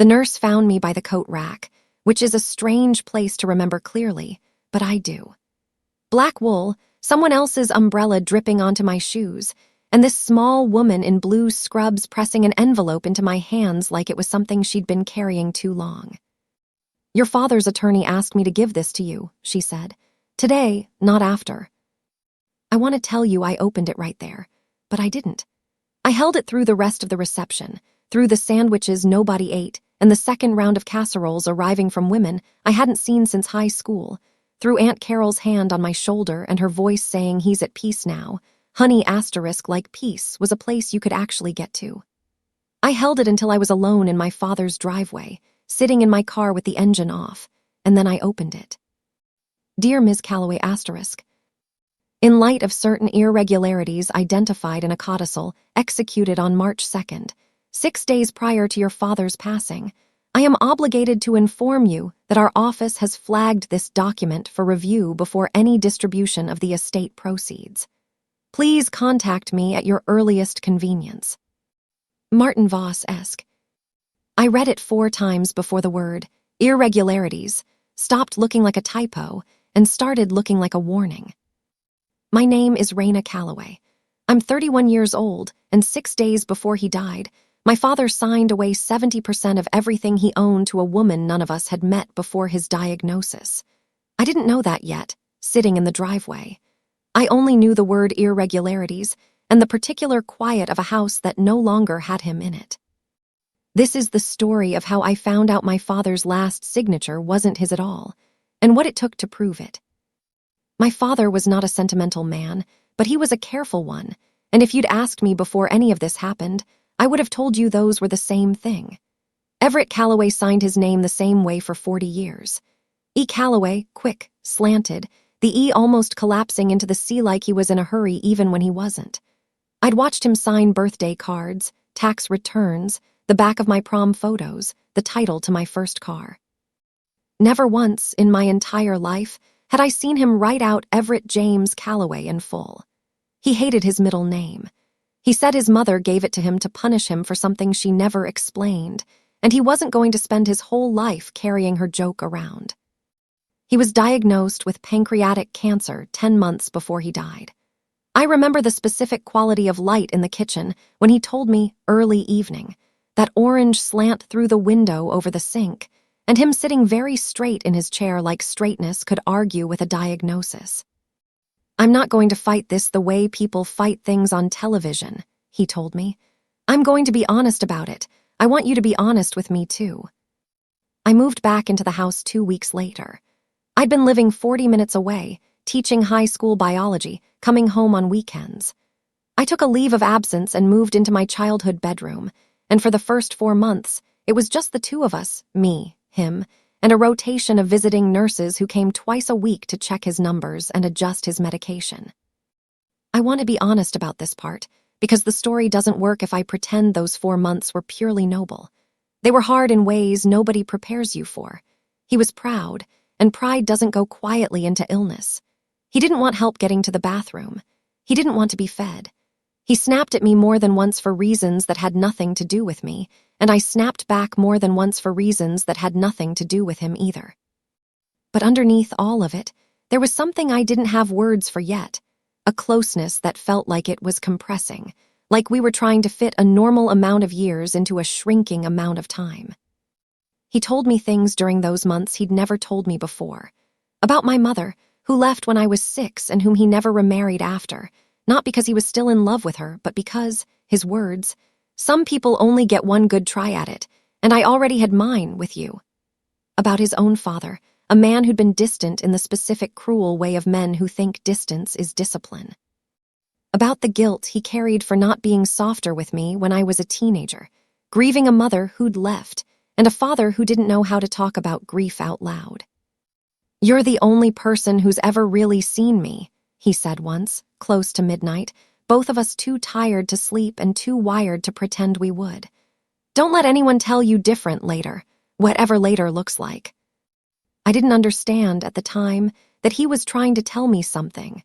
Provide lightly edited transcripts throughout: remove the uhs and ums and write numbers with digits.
The nurse found me by the coat rack, which is a strange place to remember clearly, but I do. Black wool, someone else's umbrella dripping onto my shoes, and this small woman in blue scrubs pressing an envelope into my hands like it was something she'd been carrying too long. "Your father's attorney asked me to give this to you," she said. "Today, not after." I want to tell you I opened it right there, but I didn't. I held it through the rest of the reception, through the sandwiches nobody ate, and the second round of casseroles arriving from women I hadn't seen since high school, through Aunt Carol's hand on my shoulder and her voice saying he's at peace now. Honey asterisk like peace was a place you could actually get to. I held it until I was alone in my father's driveway, sitting in my car with the engine off, and then I opened it. "Dear Ms. Calloway asterisk, in light of certain irregularities identified in a codicil executed on March 2nd, 6 days prior to your father's passing, I am obligated to inform you that our office has flagged this document for review before any distribution of the estate proceeds. Please contact me at your earliest convenience. Martin Voss-esque." I read it 4 times before the word irregularities stopped looking like a typo and started looking like a warning. My name is Reyna Calloway. I'm 31 years old, and 6 days before he died, my father signed away 70% of everything he owned to a woman none of us had met before his diagnosis. I didn't know that yet, sitting in the driveway. I only knew the word irregularities and the particular quiet of a house that no longer had him in it. This is the story of how I found out my father's last signature wasn't his at all, and what it took to prove it. My father was not a sentimental man, but he was a careful one, and if you'd asked me before any of this happened, I would have told you those were the same thing. Everett Calloway signed his name the same way for 40 years. E. Calloway, quick, slanted, the E almost collapsing into the C like he was in a hurry even when he wasn't. I'd watched him sign birthday cards, tax returns, the back of my prom photos, the title to my first car. Never once in my entire life had I seen him write out Everett James Calloway in full. He hated his middle name. He said his mother gave it to him to punish him for something she never explained, and he wasn't going to spend his whole life carrying her joke around. He was diagnosed with pancreatic cancer 10 months before he died. I remember the specific quality of light in the kitchen when he told me early evening, that orange slant through the window over the sink, and him sitting very straight in his chair like straightness could argue with a diagnosis. "I'm not going to fight this the way people fight things on television," he told me. "I'm going to be honest about it. I want you to be honest with me too." I moved back into the house 2 weeks later. I'd been living 40 minutes away, teaching high school biology, coming home on weekends. I took a leave of absence and moved into my childhood bedroom, and for the first 4 months, it was just the 2 of us, me, him, and a rotation of visiting nurses who came twice a week to check his numbers and adjust his medication. I want to be honest about this part, because the story doesn't work if I pretend those 4 months were purely noble. They were hard in ways nobody prepares you for. He was proud, and pride doesn't go quietly into illness. He didn't want help getting to the bathroom. He didn't want to be fed. He snapped at me more than once for reasons that had nothing to do with me, and I snapped back more than once for reasons that had nothing to do with him either. But underneath all of it, there was something I didn't have words for yet, a closeness that felt like it was compressing, like we were trying to fit a normal amount of years into a shrinking amount of time. He told me things during those months he'd never told me before. About my mother, who left when I was 6 and whom he never remarried after, not because he was still in love with her, but because, his words, "Some people only get one good try at it, and I already had mine with you." About his own father, a man who'd been distant in the specific cruel way of men who think distance is discipline. About the guilt he carried for not being softer with me when I was a teenager, grieving a mother who'd left, and a father who didn't know how to talk about grief out loud. "You're the only person who's ever really seen me," he said once, close to midnight, both of us too tired to sleep and too wired to pretend we would. "Don't let anyone tell you different later, whatever later looks like." I didn't understand at the time that he was trying to tell me something.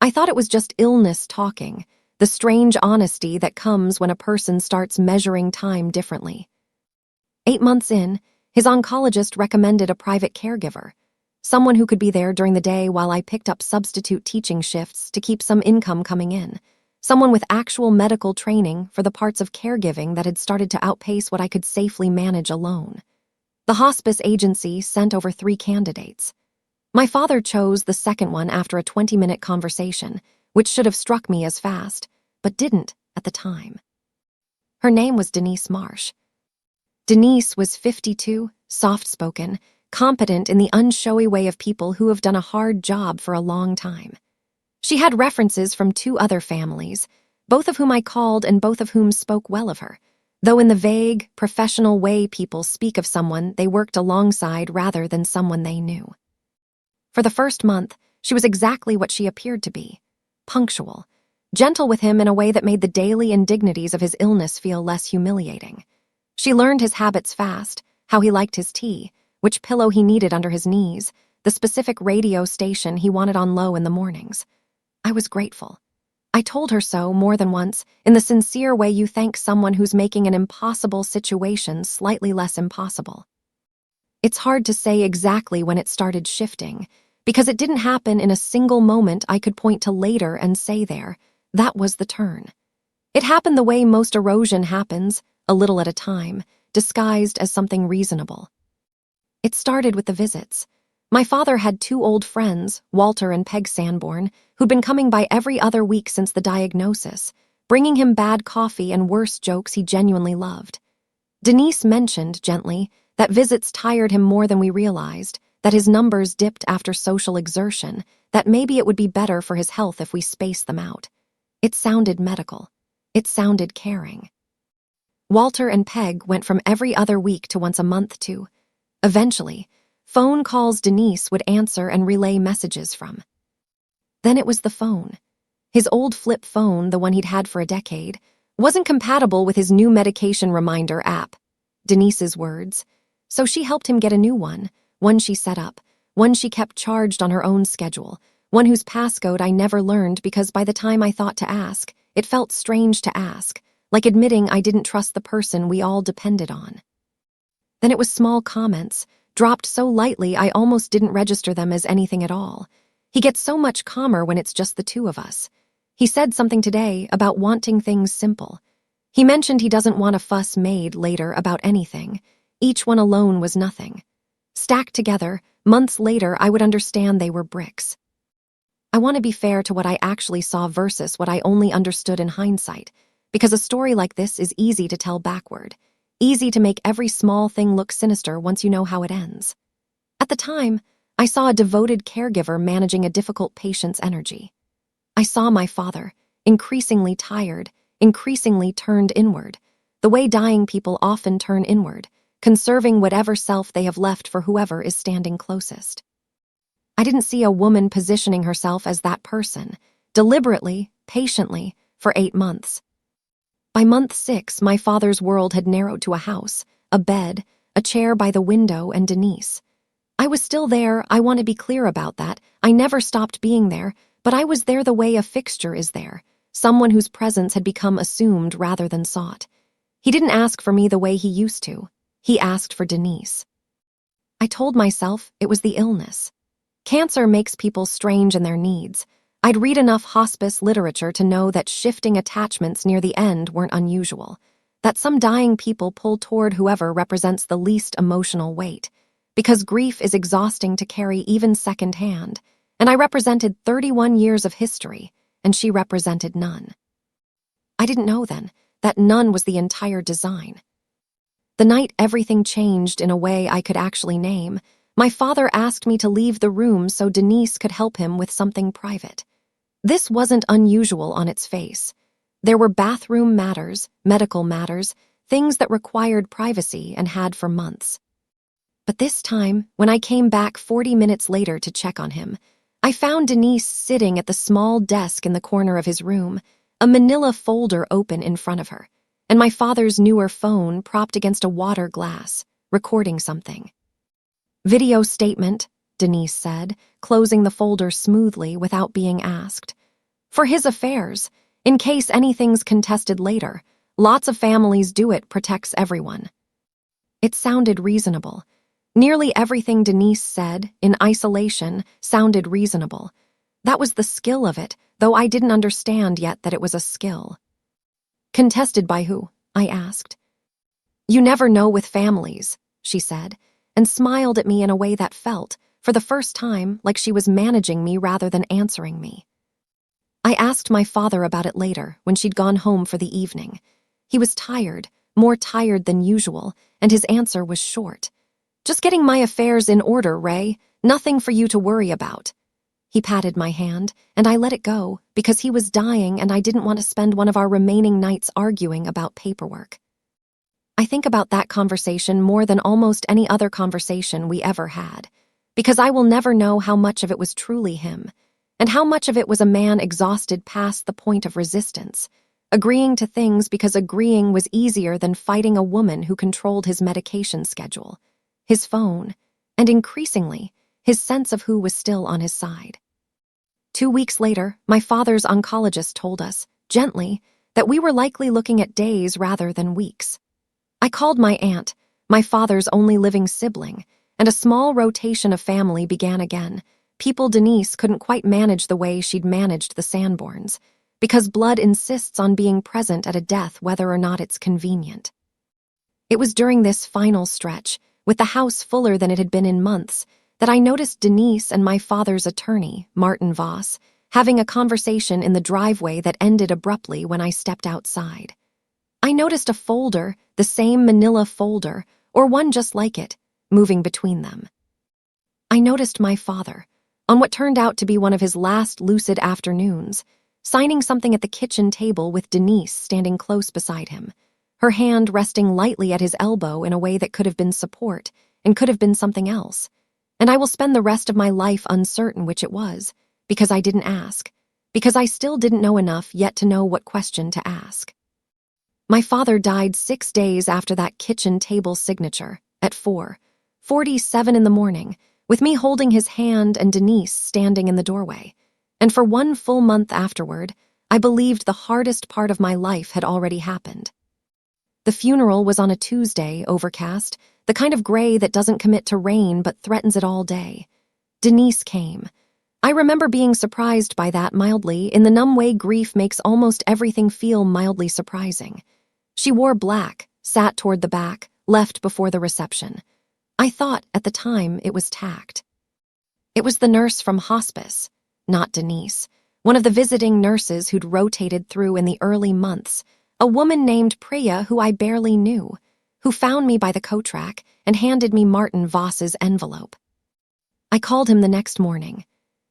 I thought it was just illness talking, the strange honesty that comes when a person starts measuring time differently. 8 months in, his oncologist recommended a private caregiver, someone who could be there during the day while I picked up substitute teaching shifts to keep some income coming in, someone with actual medical training for the parts of caregiving that had started to outpace what I could safely manage alone. The hospice agency sent over 3 candidates. My father chose the second one after a 20-minute conversation, which should have struck me as fast, but didn't at the time. Her name was Denise Marsh. Denise was 52, soft-spoken, competent in the unshowy way of people who have done a hard job for a long time. She had references from 2 other families, both of whom I called and both of whom spoke well of her, though in the vague, professional way people speak of someone they worked alongside rather than someone they knew. For the first month, she was exactly what she appeared to be: punctual, gentle with him in a way that made the daily indignities of his illness feel less humiliating. She learned his habits fast, how he liked his tea, which pillow he needed under his knees, the specific radio station he wanted on low in the mornings. I was grateful. I told her so more than once, in the sincere way you thank someone who's making an impossible situation slightly less impossible. It's hard to say exactly when it started shifting, because it didn't happen in a single moment I could point to later and say that was the turn. It happened the way most erosion happens, a little at a time, disguised as something reasonable. It started with the visits. My father had 2 old friends, Walter and Peg Sanborn, who'd been coming by every other week since the diagnosis, bringing him bad coffee and worse jokes he genuinely loved. Denise mentioned, gently, that visits tired him more than we realized, that his numbers dipped after social exertion, that maybe it would be better for his health if we spaced them out. It sounded medical. It sounded caring. Walter and Peg went from every other week to once a month to, eventually, phone calls Denise would answer and relay messages from. Then it was the phone. His old flip phone, the one he'd had for a decade, wasn't compatible with his new medication reminder app, Denise's words, so she helped him get a new one she set up, one she kept charged on her own schedule, one whose passcode I never learned because by the time I thought to ask, it felt strange to ask, like admitting I didn't trust the person we all depended on. Then it was small comments, dropped so lightly I almost didn't register them as anything at all. He gets so much calmer when it's just the 2 of us. He said something today about wanting things simple. He mentioned he doesn't want a fuss made later about anything. Each one alone was nothing. Stacked together, months later I would understand they were bricks. I want to be fair to what I actually saw versus what I only understood in hindsight, because a story like this is easy to tell backward. Easy to make every small thing look sinister once you know how it ends. At the time, I saw a devoted caregiver managing a difficult patient's energy. I saw my father, increasingly tired, increasingly turned inward, the way dying people often turn inward, conserving whatever self they have left for whoever is standing closest. I didn't see a woman positioning herself as that person, deliberately, patiently, for 8 months. By month 6, my father's world had narrowed to a house, a bed, a chair by the window, and Denise. I was still there, I want to be clear about that. I never stopped being there, but I was there the way a fixture is there, someone whose presence had become assumed rather than sought. He didn't ask for me the way he used to. He asked for Denise. I told myself it was the illness. Cancer makes people strange in their needs. I'd read enough hospice literature to know that shifting attachments near the end weren't unusual, that some dying people pull toward whoever represents the least emotional weight, because grief is exhausting to carry even secondhand, and I represented 31 years of history, and she represented none. I didn't know then that none was the entire design. The night everything changed in a way I could actually name, my father asked me to leave the room so Denise could help him with something private. This wasn't unusual on its face. There were bathroom matters, medical matters, things that required privacy and had for months. But this time, when I came back 40 minutes later to check on him, I found Denise sitting at the small desk in the corner of his room, a manila folder open in front of her, and my father's newer phone propped against a water glass, recording something. "Video statement," Denise said, closing the folder smoothly without being asked. "For his affairs, in case anything's contested later. Lots of families do it, protects everyone." It sounded reasonable. Nearly everything Denise said, in isolation, sounded reasonable. That was the skill of it, though I didn't understand yet that it was a skill. Contested by who? I asked. You never know with families, she said, and smiled at me in a way that felt, for the first time, like she was managing me rather than answering me. I asked my father about it later, when she'd gone home for the evening. He was tired, more tired than usual, and his answer was short. Just getting my affairs in order, Ray. Nothing for you to worry about. He patted my hand, and I let it go, because he was dying and I didn't want to spend one of our remaining nights arguing about paperwork. I think about that conversation more than almost any other conversation we ever had, because I will never know how much of it was truly him, and how much of it was a man exhausted past the point of resistance, agreeing to things because agreeing was easier than fighting a woman who controlled his medication schedule, his phone, and increasingly, his sense of who was still on his side. 2 weeks later, my father's oncologist told us, gently, that we were likely looking at days rather than weeks. I called my aunt, my father's only living sibling, and a small rotation of family began again. People Denise couldn't quite manage the way she'd managed the Sanborns, because blood insists on being present at a death whether or not it's convenient. It was during this final stretch, with the house fuller than it had been in months, that I noticed Denise and my father's attorney, Martin Voss, having a conversation in the driveway that ended abruptly when I stepped outside. I noticed a folder, the same manila folder, or one just like it, moving between them. I noticed my father, on what turned out to be one of his last lucid afternoons, signing something at the kitchen table with Denise standing close beside him, her hand resting lightly at his elbow in a way that could have been support and could have been something else. And I will spend the rest of my life uncertain which it was, because I didn't ask, because I still didn't know enough yet to know what question to ask. My father died 6 days after that kitchen table signature, at 4:47 in the morning, with me holding his hand and Denise standing in the doorway. And for 1 full month afterward, I believed the hardest part of my life had already happened. The funeral was on a Tuesday, overcast, the kind of gray that doesn't commit to rain but threatens it all day. Denise came. I remember being surprised by that mildly, in the numb way grief makes almost everything feel mildly surprising. She wore black, sat toward the back, left before the reception. I thought, at the time, it was tact. It was the nurse from hospice, not Denise, one of the visiting nurses who'd rotated through in the early months, a woman named Priya who I barely knew, who found me by the coat rack and handed me Martin Voss's envelope. I called him the next morning.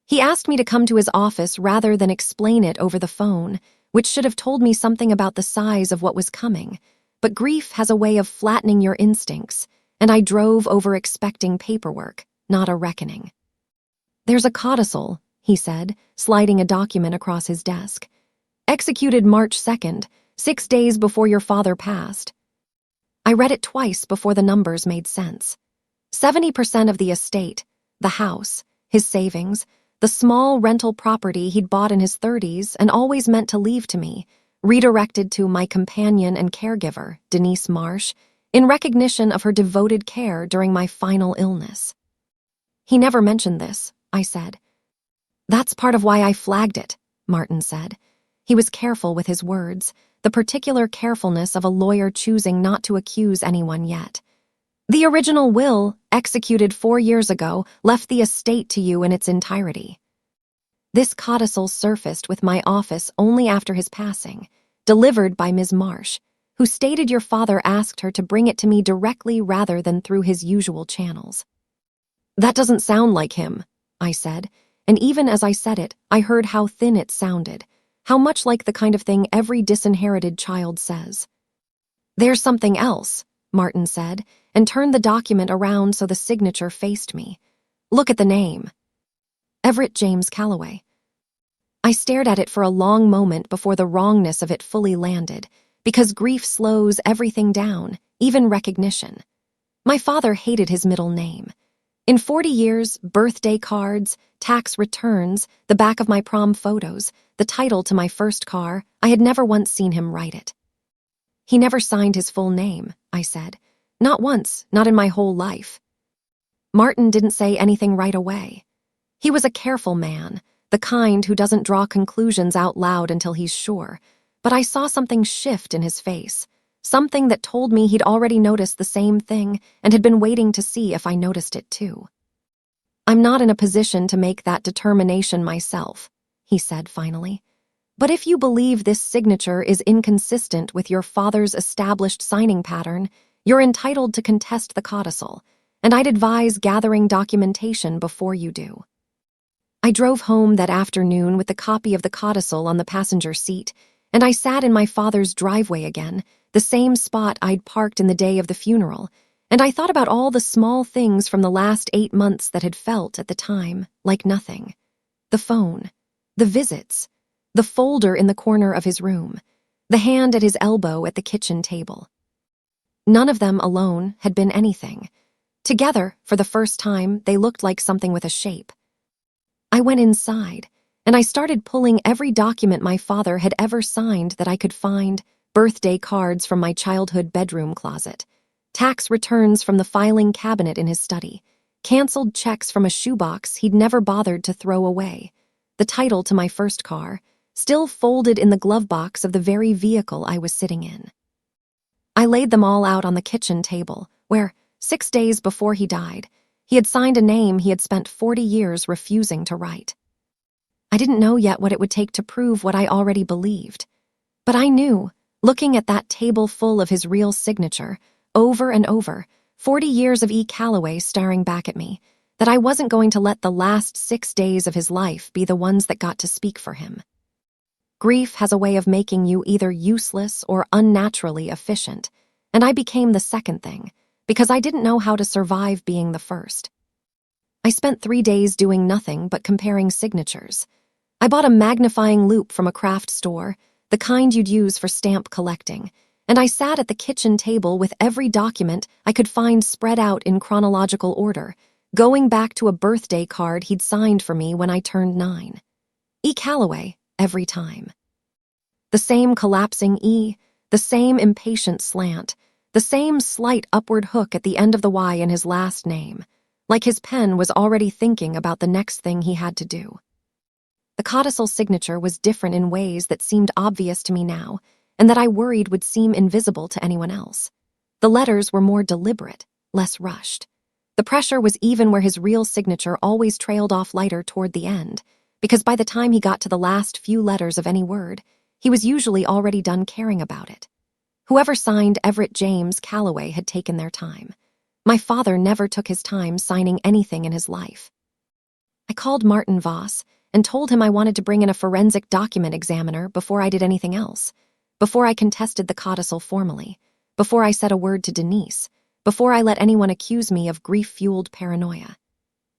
He asked me to come to his office rather than explain it over the phone, which should have told me something about the size of what was coming, but grief has a way of flattening your instincts, and I drove over expecting paperwork, not a reckoning. There's a codicil, he said, sliding a document across his desk. Executed March 2nd, 6 days before your father passed. I read it twice before the numbers made sense. 70% of the estate, the house, his savings, the small rental property he'd bought in his 30s and always meant to leave to me, redirected to my companion and caregiver, Denise Marsh, in recognition of her devoted care during my final illness. He never mentioned this, I said. That's part of why I flagged it, Martin said. He was careful with his words, the particular carefulness of a lawyer choosing not to accuse anyone yet. The original will, executed 4 years ago, left the estate to you in its entirety. This codicil surfaced with my office only after his passing, delivered by Ms. Marsh, who stated your father asked her to bring it to me directly rather than through his usual channels. That doesn't sound like him, I said, and even as I said it, I heard how thin it sounded, how much like the kind of thing every disinherited child says. There's something else, Martin said, and turned the document around so the signature faced me. Look at the name. Everett James Calloway. I stared at it for a long moment before the wrongness of it fully landed, because grief slows everything down, even recognition. My father hated his middle name. In 40 years, birthday cards, tax returns, the back of my prom photos, the title to my first car, I had never once seen him write it. He never signed his full name, I said. Not once, not in my whole life. Martin didn't say anything right away. He was a careful man, the kind who doesn't draw conclusions out loud until he's sure, but I saw something shift in his face, something that told me he'd already noticed the same thing and had been waiting to see if I noticed it too. "I'm not in a position to make that determination myself," he said finally. "But if you believe this signature is inconsistent with your father's established signing pattern, you're entitled to contest the codicil, and I'd advise gathering documentation before you do." I drove home that afternoon with the copy of the codicil on the passenger seat, and I sat in my father's driveway again, the same spot I'd parked in the day of the funeral, and I thought about all the small things from the last 8 months that had felt, at the time, like nothing. The phone, the visits, the folder in the corner of his room, the hand at his elbow at the kitchen table. None of them alone had been anything. Together, for the first time, they looked like something with a shape. I went inside, and I started pulling every document my father had ever signed that I could find: birthday cards from my childhood bedroom closet, tax returns from the filing cabinet in his study, canceled checks from a shoebox he'd never bothered to throw away, the title to my first car, still folded in the glove box of the very vehicle I was sitting in. I laid them all out on the kitchen table, where, 6 days before he died, he had signed a name he had spent 40 years refusing to write. I didn't know yet what it would take to prove what I already believed. But I knew, looking at that table full of his real signature, over and over, 40 years of E. Calloway staring back at me, that I wasn't going to let the last 6 days of his life be the ones that got to speak for him. Grief has a way of making you either useless or unnaturally efficient, and I became the second thing, because I didn't know how to survive being the first. I spent 3 days doing nothing but comparing signatures. I bought a magnifying loupe from a craft store, the kind you'd use for stamp collecting, and I sat at the kitchen table with every document I could find spread out in chronological order, going back to a birthday card he'd signed for me when I turned 9. E. Calloway, every time. The same collapsing E, the same impatient slant, the same slight upward hook at the end of the Y in his last name, like his pen was already thinking about the next thing he had to do. The codicil signature was different in ways that seemed obvious to me now, and that I worried would seem invisible to anyone else. The letters were more deliberate, less rushed. The pressure was even where his real signature always trailed off lighter toward the end, because by the time he got to the last few letters of any word, he was usually already done caring about it. Whoever signed Everett James Calloway had taken their time. My father never took his time signing anything in his life. I called Martin Voss and told him I wanted to bring in a forensic document examiner before I did anything else, before I contested the codicil formally, before I said a word to Denise, before I let anyone accuse me of grief-fueled paranoia.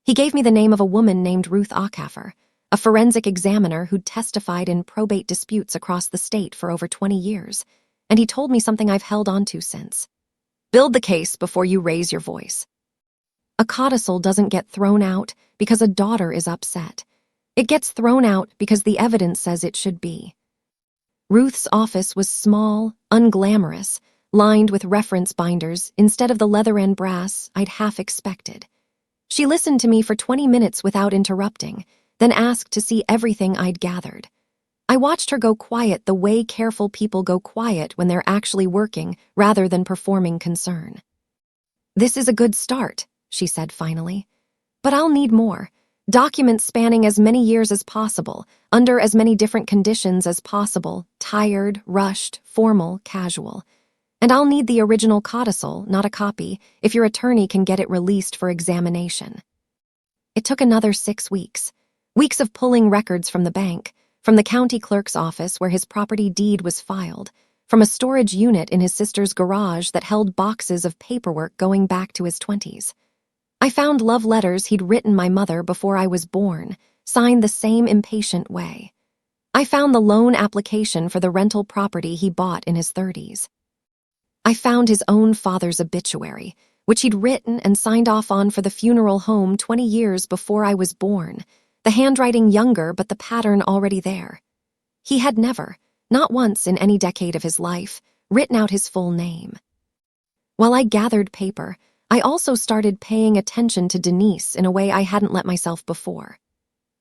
He gave me the name of a woman named Ruth Ackhaffer, a forensic examiner who'd testified in probate disputes across the state for over 20 years, and he told me something I've held on to since. Build the case before you raise your voice. A codicil doesn't get thrown out because a daughter is upset. It gets thrown out because the evidence says it should be. Ruth's office was small, unglamorous, lined with reference binders instead of the leather and brass I'd half expected. She listened to me for 20 minutes without interrupting, then asked to see everything I'd gathered. I watched her go quiet the way careful people go quiet when they're actually working rather than performing concern. "This is a good start," she said finally. "But I'll need more. Documents spanning as many years as possible, under as many different conditions as possible, tired, rushed, formal, casual. And I'll need the original codicil, not a copy, if your attorney can get it released for examination." It took another 6 weeks. Weeks of pulling records from the bank, from the county clerk's office where his property deed was filed, from a storage unit in his sister's garage that held boxes of paperwork going back to his 20s. I found love letters he'd written my mother before I was born, signed the same impatient way. I found the loan application for the rental property he bought in his 30s. I found his own father's obituary, which he'd written and signed off on for the funeral home 20 years before I was born, the handwriting younger but the pattern already there. He had never, not once in any decade of his life, written out his full name. While I gathered paper, I also started paying attention to Denise in a way I hadn't let myself before.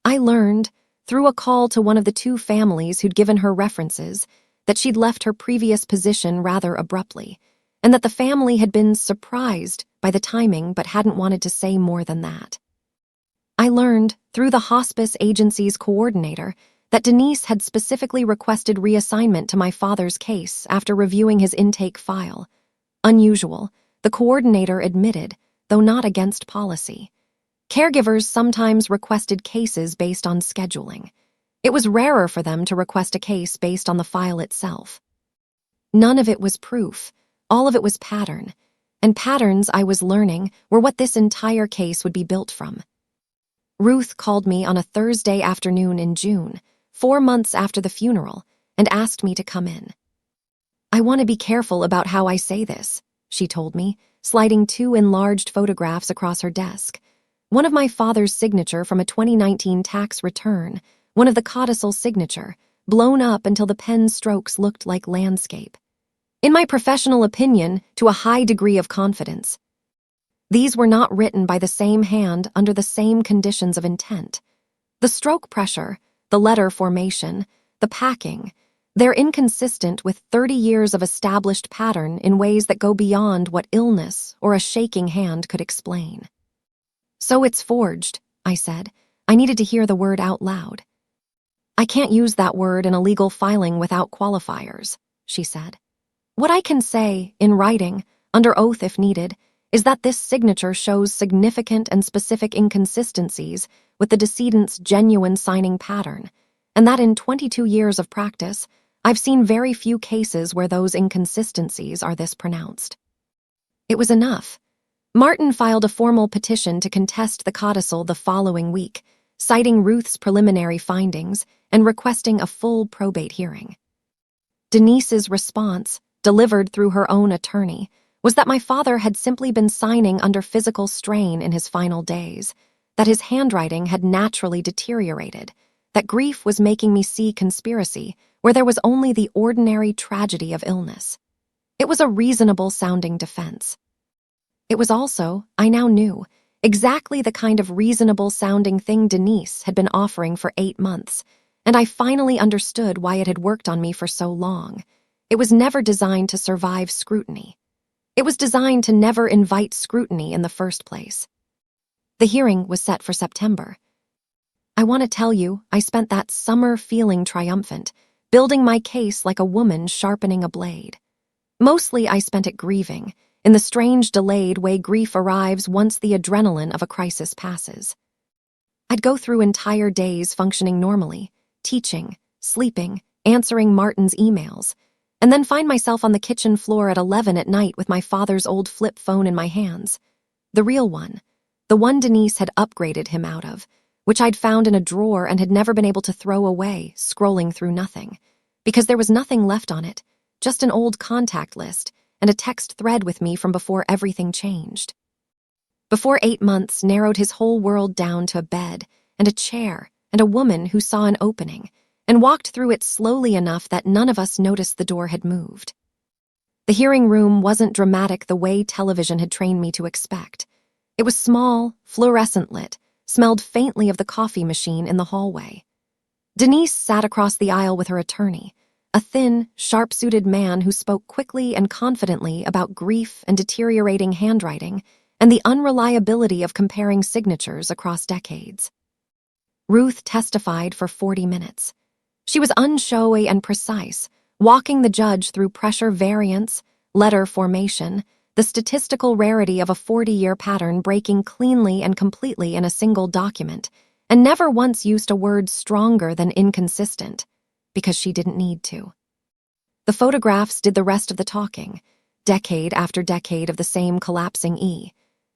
I learned, through a call to one of the two families who'd given her references, that she'd left her previous position rather abruptly, and that the family had been surprised by the timing but hadn't wanted to say more than that. I learned, through the hospice agency's coordinator, that Denise had specifically requested reassignment to my father's case after reviewing his intake file. Unusual, the coordinator admitted, though not against policy. Caregivers sometimes requested cases based on scheduling. It was rarer for them to request a case based on the file itself. None of it was proof, all of it was pattern, and patterns, I was learning, were what this entire case would be built from. Ruth called me on a Thursday afternoon in June, 4 months after the funeral, and asked me to come in. "I want to be careful about how I say this," she told me, sliding 2 enlarged photographs across her desk. One of my father's signature from a 2019 tax return, one of the codicil signature, blown up until the pen strokes looked like landscape. In my professional opinion, to a high degree of confidence. These were not written by the same hand under the same conditions of intent. The stroke pressure, the letter formation, the packing, they're inconsistent with 30 years of established pattern in ways that go beyond what illness or a shaking hand could explain. "So it's forged," I said. I needed to hear the word out loud. "I can't use that word in a legal filing without qualifiers," she said. "What I can say, in writing, under oath if needed, is that this signature shows significant and specific inconsistencies with the decedent's genuine signing pattern, and that in 22 years of practice, I've seen very few cases where those inconsistencies are this pronounced." It was enough. Martin filed a formal petition to contest the codicil the following week, citing Ruth's preliminary findings and requesting a full probate hearing. Denise's response, delivered through her own attorney, was that my father had simply been signing under physical strain in his final days, that his handwriting had naturally deteriorated, that grief was making me see conspiracy where there was only the ordinary tragedy of illness. It was a reasonable-sounding defense. It was also, I now knew, exactly the kind of reasonable-sounding thing Denise had been offering for 8 months, and I finally understood why it had worked on me for so long. It was never designed to survive scrutiny. It was designed to never invite scrutiny in the first place. The hearing was set for September. I want to tell you, I spent that summer feeling triumphant, building my case like a woman sharpening a blade. Mostly I spent it grieving, in the strange delayed way grief arrives once the adrenaline of a crisis passes. I'd go through entire days functioning normally, teaching, sleeping, answering Martin's emails, and then find myself on the kitchen floor at 11 at night with my father's old flip phone in my hands. The real one, the one Denise had upgraded him out of, which I'd found in a drawer and had never been able to throw away, scrolling through nothing, because there was nothing left on it, just an old contact list and a text thread with me from before everything changed. Before 8 months narrowed his whole world down to a bed and a chair and a woman who saw an opening and walked through it slowly enough that none of us noticed the door had moved. The hearing room wasn't dramatic the way television had trained me to expect. It was small, fluorescent lit, smelled faintly of the coffee machine in the hallway. Denise sat across the aisle with her attorney, a thin, sharp-suited man who spoke quickly and confidently about grief and deteriorating handwriting and the unreliability of comparing signatures across decades. Ruth testified for 40 minutes. She was unshowy and precise, walking the judge through pressure variance, letter formation, the statistical rarity of a 40-year pattern breaking cleanly and completely in a single document, and never once used a word stronger than inconsistent, because she didn't need to. The photographs did the rest of the talking, decade after decade of the same collapsing E.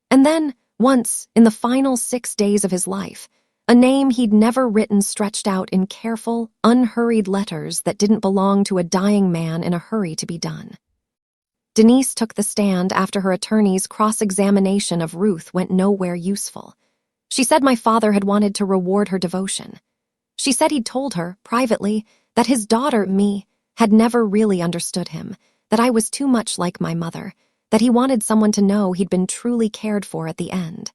And then, once, in the final 6 days of his life, a name he'd never written stretched out in careful, unhurried letters that didn't belong to a dying man in a hurry to be done. Denise took the stand after her attorney's cross-examination of Ruth went nowhere useful. She said my father had wanted to reward her devotion. She said he'd told her, privately, that his daughter, me, had never really understood him, that I was too much like my mother, that he wanted someone to know he'd been truly cared for at the end.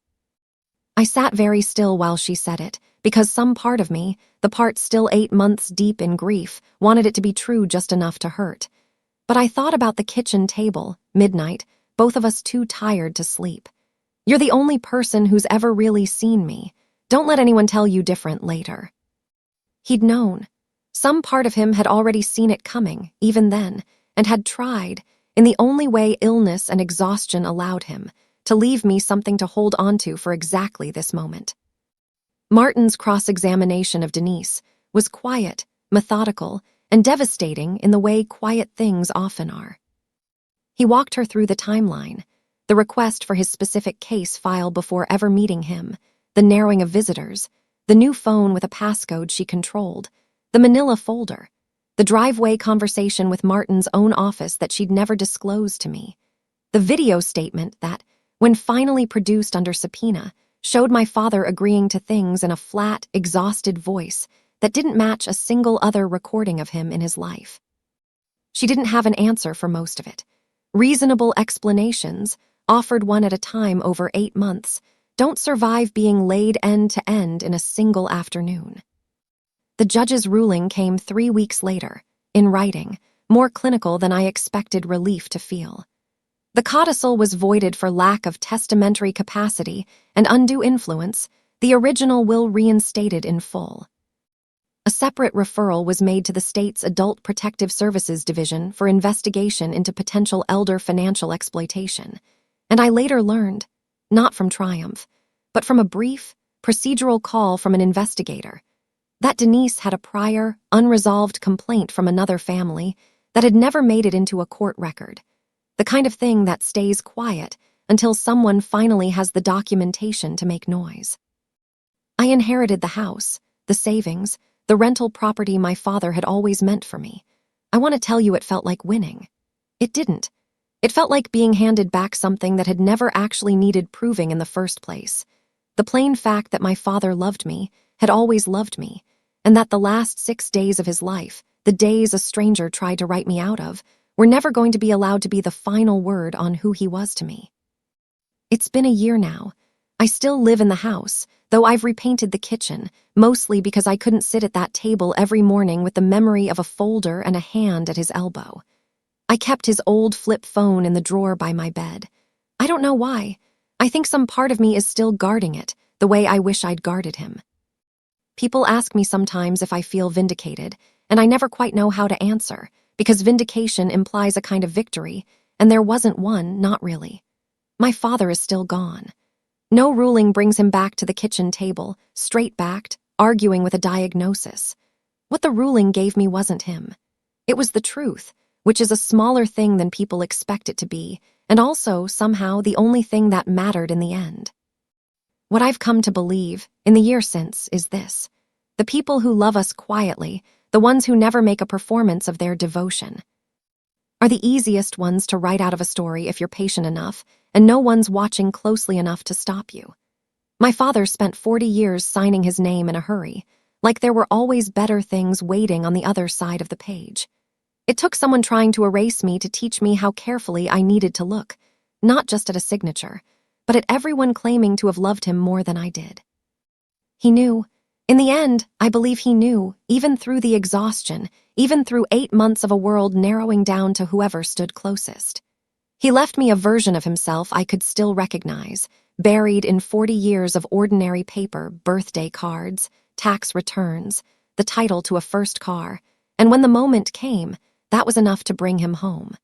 I sat very still while she said it, because some part of me, the part still 8 months deep in grief, wanted it to be true just enough to hurt. But I thought about the kitchen table, midnight, both of us too tired to sleep. You're the only person who's ever really seen me. Don't let anyone tell you different later. He'd known. Some part of him had already seen it coming, even then, and had tried, in the only way illness and exhaustion allowed him, to leave me something to hold onto for exactly this moment. Martin's cross-examination of Denise was quiet, methodical, and devastating in the way quiet things often are. He walked her through the timeline, the request for his specific case file before ever meeting him, the narrowing of visitors, the new phone with a passcode she controlled, the manila folder, the driveway conversation with Martin's own office that she'd never disclosed to me, the video statement that, when finally produced under subpoena, showed my father agreeing to things in a flat, exhausted voice that didn't match a single other recording of him in his life. She didn't have an answer for most of it. Reasonable explanations, offered one at a time over 8 months, don't survive being laid end to end in a single afternoon. The judge's ruling came 3 weeks later, in writing, more clinical than I expected relief to feel. The codicil was voided for lack of testamentary capacity and undue influence, the original will reinstated in full. A separate referral was made to the state's Adult Protective Services Division for investigation into potential elder financial exploitation, and I later learned, not from Triumph, but from a brief, procedural call from an investigator, that Denise had a prior, unresolved complaint from another family that had never made it into a court record, the kind of thing that stays quiet until someone finally has the documentation to make noise. I inherited the house, the savings, the rental property my father had always meant for me. I want to tell you it felt like winning. It didn't. It felt like being handed back something that had never actually needed proving in the first place. The plain fact that my father loved me, had always loved me, and that the last 6 days of his life, the days a stranger tried to write me out of, were never going to be allowed to be the final word on who he was to me. It's been a year now. I still live in the house, though I've repainted the kitchen, mostly because I couldn't sit at that table every morning with the memory of a folder and a hand at his elbow. I kept his old flip phone in the drawer by my bed. I don't know why. I think some part of me is still guarding it, the way I wish I'd guarded him. People ask me sometimes if I feel vindicated, and I never quite know how to answer, because vindication implies a kind of victory, and there wasn't one, not really. My father is still gone. No ruling brings him back to the kitchen table, straight-backed, arguing with a diagnosis. What the ruling gave me wasn't him. It was the truth, which is a smaller thing than people expect it to be, and also, somehow, the only thing that mattered in the end. What I've come to believe, in the year since, is this. The people who love us quietly, the ones who never make a performance of their devotion, are the easiest ones to write out of a story if you're patient enough, and no one's watching closely enough to stop you. My father spent 40 years signing his name in a hurry, like there were always better things waiting on the other side of the page. It took someone trying to erase me to teach me how carefully I needed to look, not just at a signature, but at everyone claiming to have loved him more than I did. He knew. In the end, I believe he knew, even through the exhaustion, even through 8 months of a world narrowing down to whoever stood closest. He left me a version of himself I could still recognize, buried in 40 years of ordinary paper, birthday cards, tax returns, the title to a first car, and when the moment came, that was enough to bring him home.